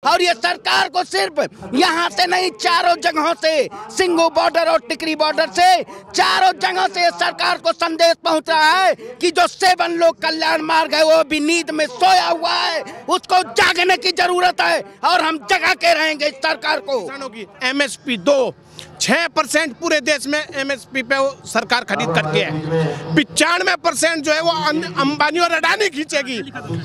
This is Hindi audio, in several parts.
और ये सरकार को सिर्फ यहाँ से नहीं, चारों जगहों से, सिंघू बॉर्डर और टिकरी बॉर्डर से, चारों जगहों से सरकार को संदेश पहुँच रहा है कि जो 7 लोग कल्याण मार्ग है वो भी नींद में सोया हुआ है, उसको जागने की जरूरत है और हम जगा के रहेंगे इस सरकार को। MSP 6% पूरे देश में MSP पे सरकार खरीद करके है। 95% जो है वो अंबानी और अडानी खींचेगी,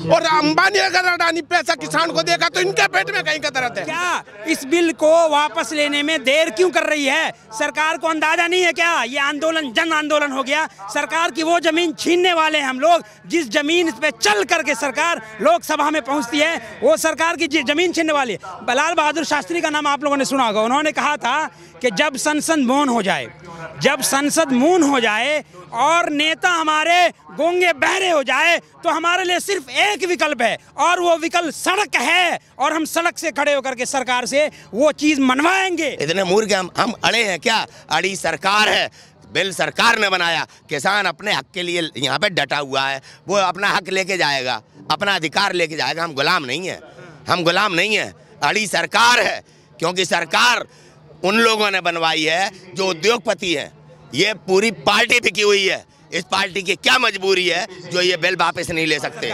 और अंबानी अगर अडानी पैसा किसान को देगा तो इनके पेट में कहीं का दर्द है। क्या इस बिल को वापस लेने में देर क्यों कर रही है? सरकार को अंदाजा नहीं है क्या? ये आंदोलन जन आंदोलन हो गया। सरकार की वो जमीन छीनने वाले हैं हम लोग, जिस जमीन पे चल करके सरकार लोकसभा में पहुंचती है, वो सरकार की जमीन छीनने वाली है। लाल बहादुर शास्त्री का नाम आप लोगों ने सुना होगा। उन्होंने कहा था कि जब संसद मौन हो जाए, जब संसद मौन हो जाए और नेता हमारे गूंगे बहरे हो जाए, तो हमारे लिए सिर्फ एक विकल्प है, और वो विकल्प सड़क है, और हम सड़क से खड़े होकर के सरकार से वो चीज मनवाएंगे। इतने मूर्ख हम अड़े हैं क्या? अड़ी सरकार है, बिल सरकार ने बनाया, किसान अपने हक के लिए यहाँ पे डटा हुआ है, वो अपना हक लेके जाएगा, अपना अधिकार लेके जाएगा। हम गुलाम नहीं है, हम गुलाम नहीं है, अड़ी सरकार है, क्योंकि सरकार उन लोगों ने बनवाई है जो उद्योगपति हैं। ये पूरी पार्टी बिकी हुई है, इस पार्टी की क्या मजबूरी है जो ये बिल वापस नहीं ले सकते?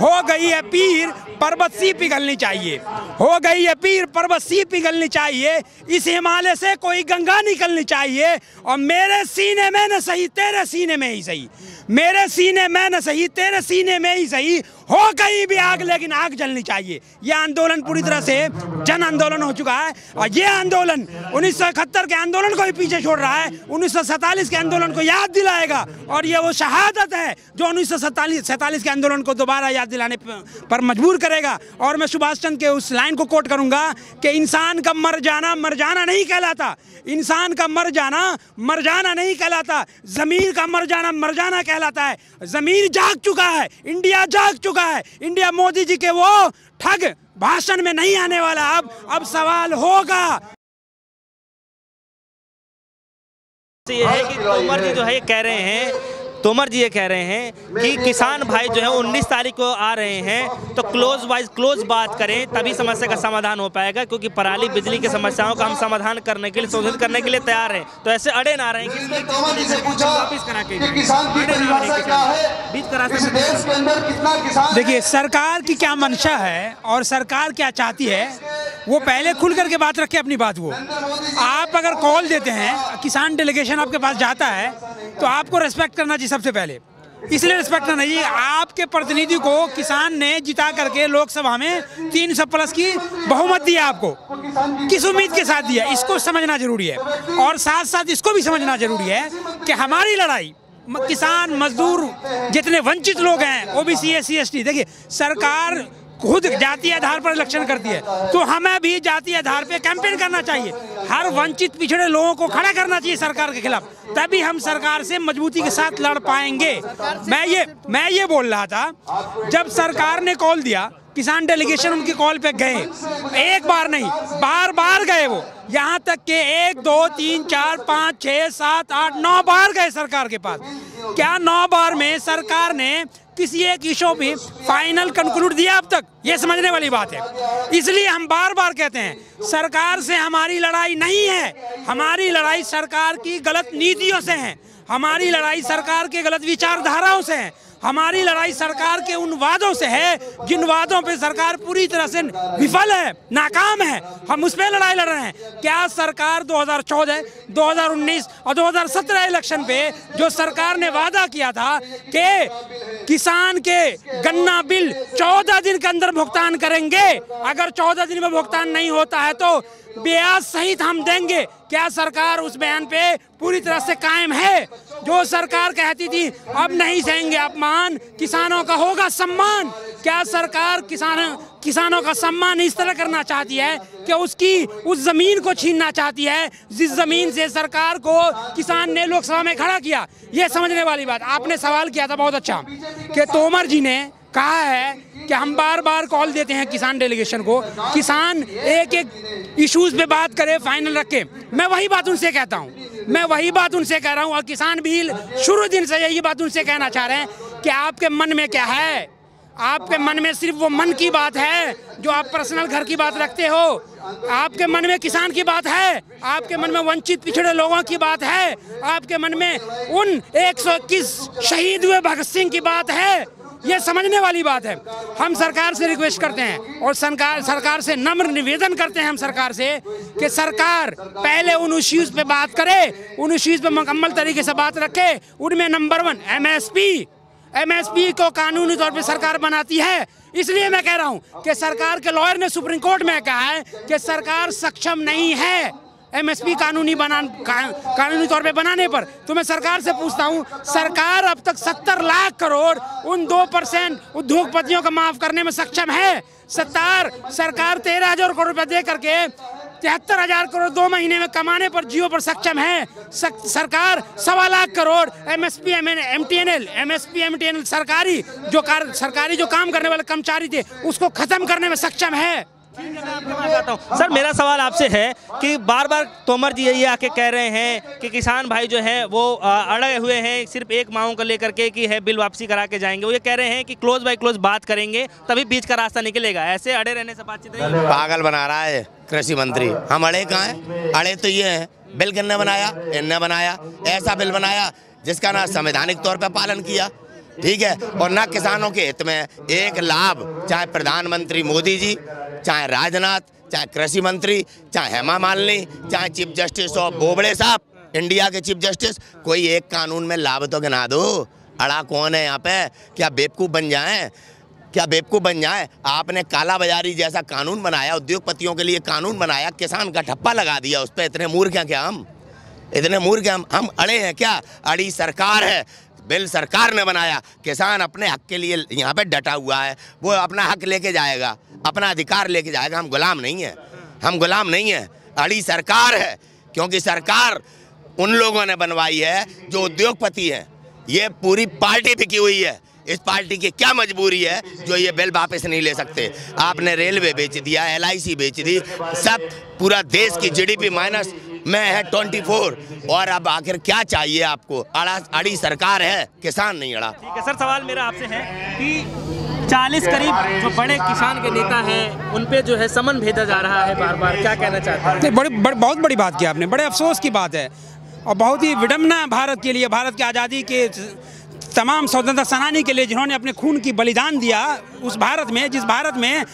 हो गई है पीर, पर्वत सी पिघलनी चाहिए, हो गई है पीर, पर्वत सी पिघलनी चाहिए, इस हिमालय से कोई गंगा निकलनी चाहिए, और मेरे सीने में न सही तेरे सीने में ही सही, मेरे सीने में न सही तेरे सीने में ही सही, हो कहीं भी आग लेकिन आग जलनी चाहिए। यह आंदोलन पूरी तरह से जन आंदोलन हो चुका है, और ये आंदोलन 1971 के आंदोलन को भी पीछे छोड़ रहा है, 1947 के आंदोलन को याद दिलाएगा, और ये वो शहादत है जो 1947 के आंदोलन को दोबारा याद दिलाने पर मजबूर करेगा। और मैं सुभाष चंद्र के उस लाइन को कोट करूंगा कि इंसान का मर जाना नहीं कहलाता, इंसान का मर जाना नहीं कहलाता, जमीर का मर जाना कहलाता है। जमीर जाग चुका है, इंडिया जाग चुका है, इंडिया मोदी जी के वो ठग भाषण में नहीं आने वाला। अब सवाल होगा। ये है कि तोमर जी जो है कह रहे हैं, तोमर जी ये कह रहे हैं कि किसान भाई जो है 19 तारीख को आ रहे हैं, तो क्लोज बात करें तभी समस्या का समाधान हो पाएगा, क्योंकि पराली बिजली की समस्याओं का हम समाधान करने के लिए, शोधित करने के लिए तैयार हैं। तो ऐसे अड़े ना रहें कि देखिए सरकार की क्या मंशा है और सरकार क्या चाहती है, वो पहले खुल करके बात रखे अपनी बात। वो आप अगर कॉल देते हैं, किसान डेलीगेशन आपके पास जाता है, तो आपको रेस्पेक्ट करना चाहिए सबसे पहले। इसलिए रिस्पेक्ट करना चाहिए, आपके प्रतिनिधि को किसान ने जिता करके लोकसभा में 300+ की बहुमत दिया, आपको किस उम्मीद के साथ दिया, इसको समझना जरूरी है। और साथ साथ इसको भी समझना जरूरी है कि हमारी लड़ाई किसान, मजदूर, जितने वंचित लोग हैं, OBC SC ST, देखिए सरकार खुद जातीय आधार पर इलेक्शन करती है, तो हमें भी जातीय आधार पे कैंपेन करना चाहिए। हर वंचित पिछड़े लोगों को खड़ा करना चाहिए सरकार के खिलाफ, तभी हम सरकार से मजबूती के साथ लड़ पाएंगे। मैं ये बोल रहा था, जब सरकार ने कॉल दिया, किसान डेलीगेशन उनकी कॉल पे गए, एक बार नहीं बार बार गए वो, यहाँ तक के 1 2 3 4 5 6 7 8 9 बार गए सरकार के पास। क्या 9 बार में सरकार ने किसी एक इशू में फाइनल कंक्लूड दिया अब तक? ये समझने वाली बात है। इसलिए हम बार बार कहते हैं, सरकार से हमारी लड़ाई नहीं है, हमारी लड़ाई सरकार की गलत नीतियों से है, हमारी लड़ाई सरकार के गलत विचारधाराओं से है, हमारी लड़ाई सरकार के उन वादों से है जिन वादों पे सरकार पूरी तरह से विफल है, नाकाम है। हम उस पर लड़ाई लड़ रहे हैं। क्या सरकार 2014, 2019 और 2017 इलेक्शन पे जो सरकार ने वादा किया था कि किसान के गन्ना बिल 14 दिन के अंदर भुगतान करेंगे, अगर 14 दिन में भुगतान नहीं होता है तो ब्याज सहित हम देंगे, क्या सरकार उस बयान पे पूरी तरह से कायम है? जो सरकार कहती थी अब नहीं सहेंगे अपमान, किसानों का होगा सम्मान, क्या सरकार किसानों का सम्मान इस तरह करना चाहती है कि उस जमीन को छीनना चाहती है जिस जमीन से सरकार को किसान ने लोकसभा में खड़ा किया? ये समझने वाली बात। आपने सवाल किया था बहुत अच्छा कि तोमर जी ने कहा है कि हम बार बार कॉल देते हैं किसान डेलीगेशन को, किसान एक एक इश्यूज पे बात करे, फाइनल रखे। मैं वही बात उनसे कहता हूँ, मैं वही बात उनसे कह रहा हूँ, और किसान भी शुरू दिन से यही बात उनसे कहना चाह रहे हैं कि आपके मन में क्या है, आपके मन में सिर्फ वो मन की बात है जो आप पर्सनल घर की बात रखते हो। आपके मन में किसान की बात है, आपके मन में वंचित पिछड़े लोगों की बात है, आपके मन में उन 121 शहीद हुए भगत सिंह की बात है। ये समझने वाली बात है। हम सरकार से रिक्वेस्ट करते हैं और सरकार से नम्र निवेदन करते हैं हम सरकार से कि सरकार पहले उन इश्यूज पे बात करे, उन इश्यूज पे मुकम्मल तरीके से बात रखे। उनमें नंबर 1 एमएसपी को कानूनी तौर पे सरकार बनाती है। इसलिए मैं कह रहा हूं कि सरकार के लॉयर ने सुप्रीम कोर्ट में कहा है कि सरकार सक्षम नहीं है एमएसपी कानूनी तौर पे बनाने पर। तो मैं सरकार से पूछता हूं, सरकार अब तक 70 लाख करोड़ उन 2% उद्योगपतियों को माफ करने में सक्षम है? सरकार 13,000 करोड़ रुपए दे करके 73,000 करोड़ 2 महीने में कमाने पर जियो पर सक्षम है। सरकार 1.25 लाख करोड़ एमएसपी एमटीएनएल सरकारी जो काम करने वाले कर्मचारी थे उसको खत्म करने में सक्षम है। सर मेरा सवाल आपसे है कि बार बार तोमर जी ये आके कह रहे हैं कि किसान भाई जो है वो अड़े हुए हैं सिर्फ एक मांगों को लेकर के कि है बिल वापसी करा के जाएंगे। वो ये कह रहे हैं कि क्लोज बाय क्लोज बात करेंगे तभी बीच का रास्ता निकलेगा। ऐसे अड़े रहने से बातचीत नहीं। पागल बना रहा है कृषि मंत्री। हम अड़े कहाँ हैं? अड़े तो ये हैं, बिल किसने बनाया? इनने बनाया। ऐसा बिल बनाया जिसका ना संवैधानिक तौर पर पालन किया, ठीक है, और ना किसानों के हित में एक लाभ, चाहे प्रधानमंत्री मोदी जी, चाहे राजनाथ, चाहे कृषि मंत्री, चाहे हेमा मालिनी, चाहे चीफ जस्टिस ऑफ बोबड़े साहब, इंडिया के चीफ जस्टिस, कोई एक कानून में लाभ तो गिना दो। अड़ा कौन है यहाँ पे? क्या बेवकूफ़ बन जाएं? क्या बेवकूफ़ बन जाए? आपने काला बाजारी जैसा कानून बनाया, उद्योगपतियों के लिए कानून बनाया, किसान का ठप्पा लगा दिया उस पर। इतने मूर्ख हैं क्या हम? इतने मूर्ख हैं हम अड़े हैं क्या? अड़ी सरकार है, बिल सरकार ने बनाया। किसान अपने हक के लिए यहाँ पे डटा हुआ है, वो अपना हक लेके जाएगा, अपना अधिकार लेके जाएगा। हम गुलाम नहीं है, हम गुलाम नहीं है। अड़ी सरकार है, क्योंकि सरकार उन लोगों ने बनवाई है जो उद्योगपति हैं। ये पूरी पार्टी बिकी हुई है। इस पार्टी की क्या मजबूरी है जो ये बिल वापस नहीं ले सकते? आपने रेलवे बेच दिया, LIC बेच दी, सब पूरा देश की GDP माइनस में है 24। और अब आखिर क्या चाहिए आपको? अड़ी सरकार है, किसान नहीं अड़ा। ठीक है सर, सवाल मेरा आपसे है कि 40 करीब जो बड़े किसान के नेता हैं उन पे जो है समन भेजा जा रहा है बार बार, क्या कहना चाहते हैं? बहुत बड़ी बात की आपने, बड़े अफसोस की बात है और बहुत ही विडम्बना भारत के लिए, भारत की आज़ादी के तमाम स्वतंत्रता सेनानी के लिए जिन्होंने अपने खून की बलिदान दिया, उस भारत में, जिस भारत में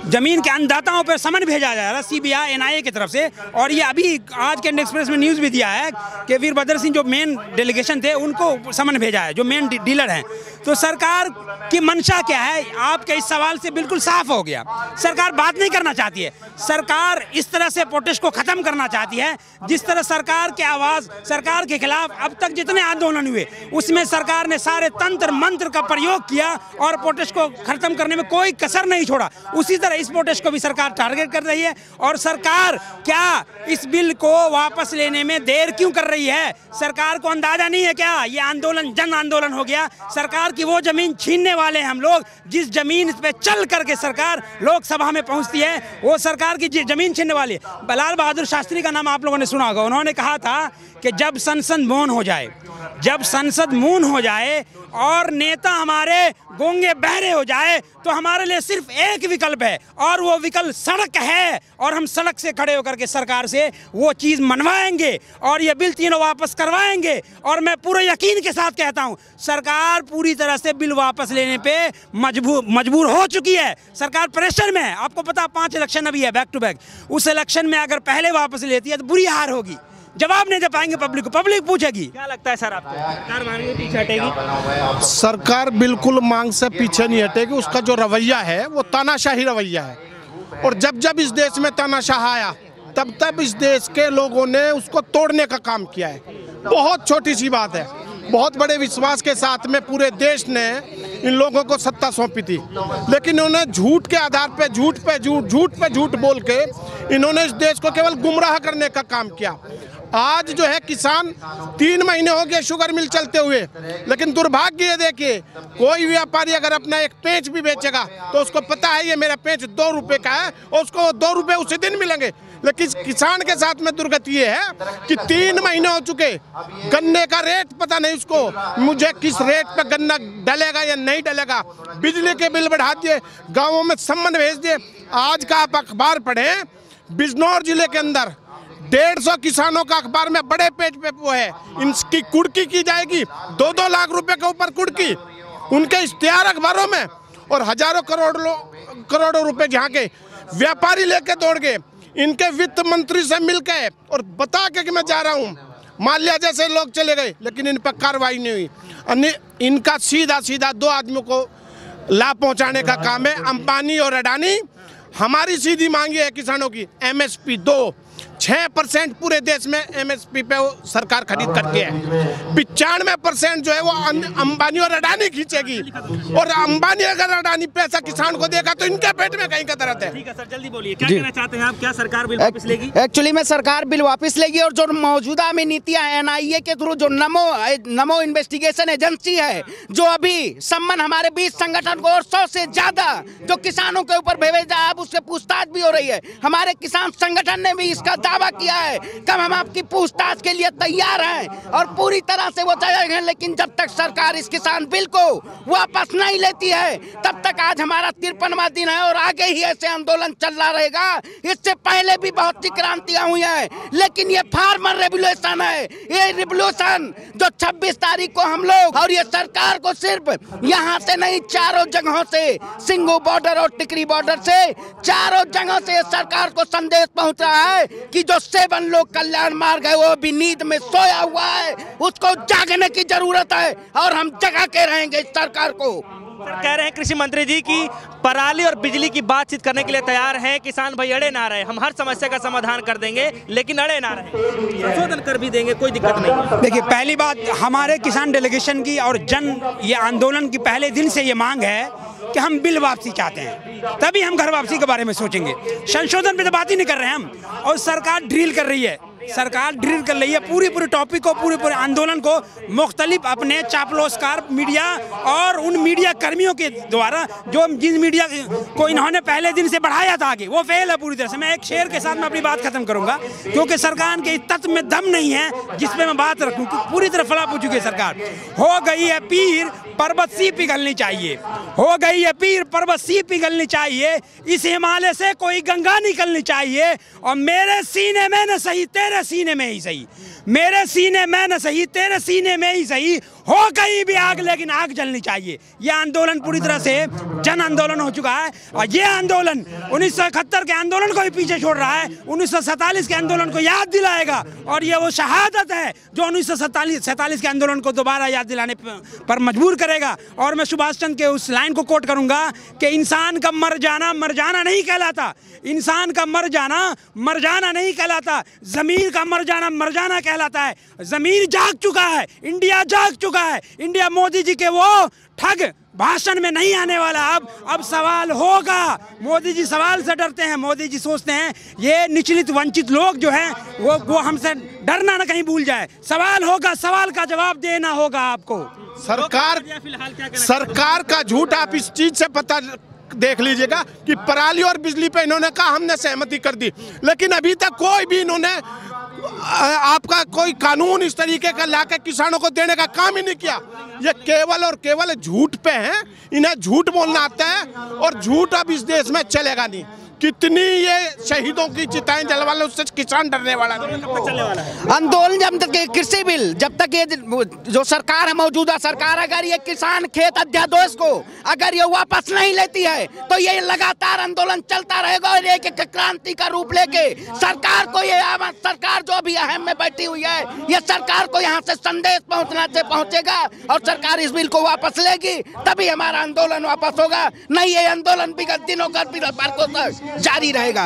जमीन के अन्नदाताओं पर समन भेजा जा रहा है CBI NIA की तरफ से। और ये अभी आज के इंडियन एक्सप्रेस में न्यूज़ भी दिया है कि वीरभद्र सिंह जो मेन डेलीगेशन थे उनको समन भेजा है, जो मेन डीलर हैं। तो सरकार की मंशा क्या है? आपके इस सवाल से बिल्कुल साफ हो गया। सरकार बात नहीं करना चाहती है। सरकार इस तरह से प्रोटेस्ट को ख़त्म करना चाहती है जिस तरह सरकार की आवाज़, सरकार के खिलाफ अब तक जितने आंदोलन हुए उसमें सरकार ने सारे तंत्र मंत्र का प्रयोग किया और प्रोटेस्ट को खत्म करने में कोई कसर नहीं छोड़ा। उसी तरह इस प्रोटेस्ट को भी सरकार टारगेट कर रही है। और सरकार क्या इस बिल को वापस लेने में देर क्यों कर रही है? सरकार को अंदाजा नहीं है क्या ये आंदोलन जन आंदोलन हो गया? सरकार की वो जमीन छीनने वाले हैं हम लोग जिस जमीन पे चल करके सरकार लोकसभा में पहुंचती है, वो सरकार की जमीन छीनने वाली है। लाल बहादुर शास्त्री का नाम आप लोगों ने सुना होगा। उन्होंने कहा था कि जब संसद मौन हो जाए, जब संसद मौन हो जाए और नेता हमारे गूंगे बहरे हो जाए तो हमारे लिए सिर्फ एक विकल्प है और वो विकल्प सड़क है। और हम सड़क से खड़े होकर के सरकार से वो चीज़ मनवाएंगे और ये बिल तीनों वापस करवाएंगे। और मैं पूरे यकीन के साथ कहता हूँ सरकार पूरी तरह से बिल वापस लेने पे मजबूर हो चुकी है। सरकार प्रेशर में है। आपको पता 5 इलेक्शन अभी है बैक टू बैक। उस इलेक्शन में अगर पहले वापस लेती है तो बुरी हार होगी, जवाब नहीं दे पाएंगे पब्लिक को, पब्लिक पूछेगी। क्या लगता है सर आपको, सरकार मांग से पीछे हटेगी? सरकार बिल्कुल मांग से पीछे नहीं हटेगी। उसका जो रवैया है वो तानाशाही रवैया है। और जब जब इस देश में तानाशाह आया तब तब इस देश के लोगों ने उसको तोड़ने का काम किया है। बहुत छोटी सी बात है, बहुत बड़े विश्वास के साथ में पूरे देश ने इन लोगों को सत्ता सौंपी थी, लेकिन इन्होंने झूठ के आधार पे झूठ पे झूठ बोल के इन्होंने इस देश को केवल गुमराह करने का काम किया। आज जो है किसान 3 महीने हो गए शुगर मिल चलते हुए, लेकिन दुर्भाग्य ये देखिए कोई व्यापारी अगर अपना एक पेंच भी बेचेगा तो उसको पता है ये मेरा पेंच 2 रुपए का है और उसको 2 रुपए उसी दिन मिलेंगे। लेकिन किसान के साथ में दुर्गति ये है कि 3 महीने हो चुके, गन्ने का रेट पता नहीं उसको, मुझे किस रेट पे गन्ना डलेगा या नहीं डलेगा। बिजली के बिल बढ़ा दिए, गाँवों में सम्मन भेज दिए। आज का आप अखबार पढ़ें, बिजनौर जिले के अंदर 150 किसानों का अखबार में बड़े पेज पे वो है, इनकी कुड़की की जाएगी, 2-2 लाख रुपए के ऊपर कुड़की उनके इश्तिहार अखबारों में, और हजारों करोड़ों रुपए जहाँ के व्यापारी लेके दौड़ गए। इनके वित्त मंत्री से मिल के और बता के कि मैं जा रहा हूँ, माल्या जैसे लोग चले गए, लेकिन इन पर कार्रवाई नहीं हुई। इनका सीधा 2 आदमियों को लाभ पहुंचाने का काम है, अंबानी और अडानी। हमारी सीधी मांगी है किसानों की MSP 2, 6% पूरे देश में MSP पे वो सरकार खरीद करती है। 95% जो है वो अंबानी और अडानी खींचेगी, और अंबानी अगर अडानी पैसा किसान को देगा तो इनके पेट में कहीं का दर्द है। ठीक है सर, जल्दी बोलिए, क्या कहना चाहते हैं आप? क्या सरकार बिल वापस लेगी? एक्चुअली में सरकार बिल वापस लेगी, और जो मौजूदा में नीतियां NIA के थ्रू जो नमो इन्वेस्टिगेशन एजेंसी है, जो अभी सम्मन हमारे 20 संगठन को और 100 से ज्यादा जो किसानों के ऊपर भेजा, अब उससे पूछताछ भी हो रही है। हमारे किसान संगठन ने भी इसका दावा किया है कि हम आपकी पूछताछ के लिए तैयार हैं और पूरी तरह से वो तैयार हैं, लेकिन जब तक सरकार इस किसान बिल को वापस नहीं लेती है तब तक आज हमारा 53वां दिन है और आगे ही ऐसे आंदोलन चलता रहेगा। इससे पहले भी बहुत सी क्रांतियां हुई हैं, लेकिन ये फार्मर रेवोल्यूशन है, ये रिवोल्यूशन जो 26 तारीख को हम लोग, और ये सरकार को सिर्फ यहाँ से नहीं, चारों जगहों से, सिंगू बॉर्डर और टिकरी बॉर्डर से, चारों जगहों से सरकार को संदेश पहुंच रहा है कि जो 7 लोग कल्याण मार्ग है वो भी नींद में सोया हुआ है, उसको जागने की जरूरत है, और हम जगा के रहेंगे इस सरकार को। सर कह रहे हैं कृषि मंत्री जी की पराली और बिजली की बातचीत करने के लिए तैयार हैं, किसान भाई अड़े ना रहे, हम हर समस्या का समाधान कर देंगे, लेकिन अड़े ना रहे, संशोधन कर भी देंगे, कोई दिक्कत नहीं। देखिए, पहली बात, हमारे किसान डेलीगेशन की और ये आंदोलन की पहले दिन से ये मांग है कि हम बिल वापसी चाहते हैं, तभी हम घर वापसी के बारे में सोचेंगे। संशोधन पे तो बात ही नहीं कर रहे हैं हम, और सरकार ड्रिल कर रही है, सरकार ड्रिल कर रही है पूरे टॉपिक को, पूरे आंदोलन को मुख्तलिफ अपने चापलूसकार मीडिया और उन मीडिया कर्मियों के द्वारा, जो जिन मीडिया को इन्होंने पहले दिन से बढ़ाया था आगे, वो फेल है पूरी तरह से। मैं एक शेर के साथ में अपनी बात खत्म करूंगा, क्योंकि सरकार के इस तत्व में दम नहीं है जिसपे मैं बात रखूं, पूरी तरह फ्लॉप हो चुकी है सरकार। हो गई है पीर, पर्वत सी पिघलनी चाहिए, हो गई है पीर, पर्वत सी पिघलनी चाहिए, इस हिमालय से कोई गंगा निकलनी चाहिए, और मेरे सीने में न सही तेरे सीने में ही सही, मेरे सीने में न सही तेरे सीने में ही सही, हो कहीं भी आग लेकिन आग जलनी चाहिए। यह आंदोलन पूरी तरह से जन आंदोलन हो चुका है, और ये आंदोलन 1971 के आंदोलन को भी पीछे छोड़ रहा है, 1947 के आंदोलन को याद दिलाएगा, और ये वो शहादत है जो 1947 के आंदोलन को दोबारा याद दिलाने पर मजबूर करेगा। और मैं सुभाष चंद्र के उस लाइन को कोट करूंगा कि इंसान का मर जाना नहीं कहलाता, इंसान का मर जाना नहीं कहलाता, जमीर का मर जाना कहलाता है। जमीर जाग चुका है, इंडिया जाग चुका है, इंडिया मोदी जी के वो ठग भाषण में नहीं आने वाला। अब सवाल होगा, मोदी जी सवाल से डरते हैं, मोदी जी सोचते हैं ये निचलित वंचित लोग जो हैं वो हमसे डरना ना कहीं भूल जाए। सवाल होगा, सवाल का जवाब देना होगा आपको। सरकार का झूठ आप इस चीज से पता देख लीजिएगा कि पराली और बिजली पे इन्होंने कहा हमने सहमति कर दी, लेकिन अभी तक कोई भी इन्होंने आपका कोई कानून इस तरीके का लाके किसानों को देने का काम ही नहीं किया। ये केवल और केवल झूठ पे हैं, इन्हें झूठ बोलना आता है, और झूठ अब इस देश में चलेगा नहीं। कितनी ये शहीदों की चिताएं जलवाले, उससे किसान डरने वाला है। आंदोलन जब तक कृषि बिल, जब तक ये जो सरकार है, मौजूदा सरकार, अगर ये किसान खेत अध्यादेश को अगर ये वापस नहीं लेती है तो ये लगातार आंदोलन चलता रहेगा, और एक क्रांति का रूप लेके सरकार को, ये सरकार जो अभी अहम में बैठी हुई है, ये सरकार को यहाँ से संदेश पहुँचेगा, और सरकार इस बिल को वापस लेगी, तभी हमारा आंदोलन वापस होगा, नहीं ये आंदोलन विगत दिनों का जारी रहेगा।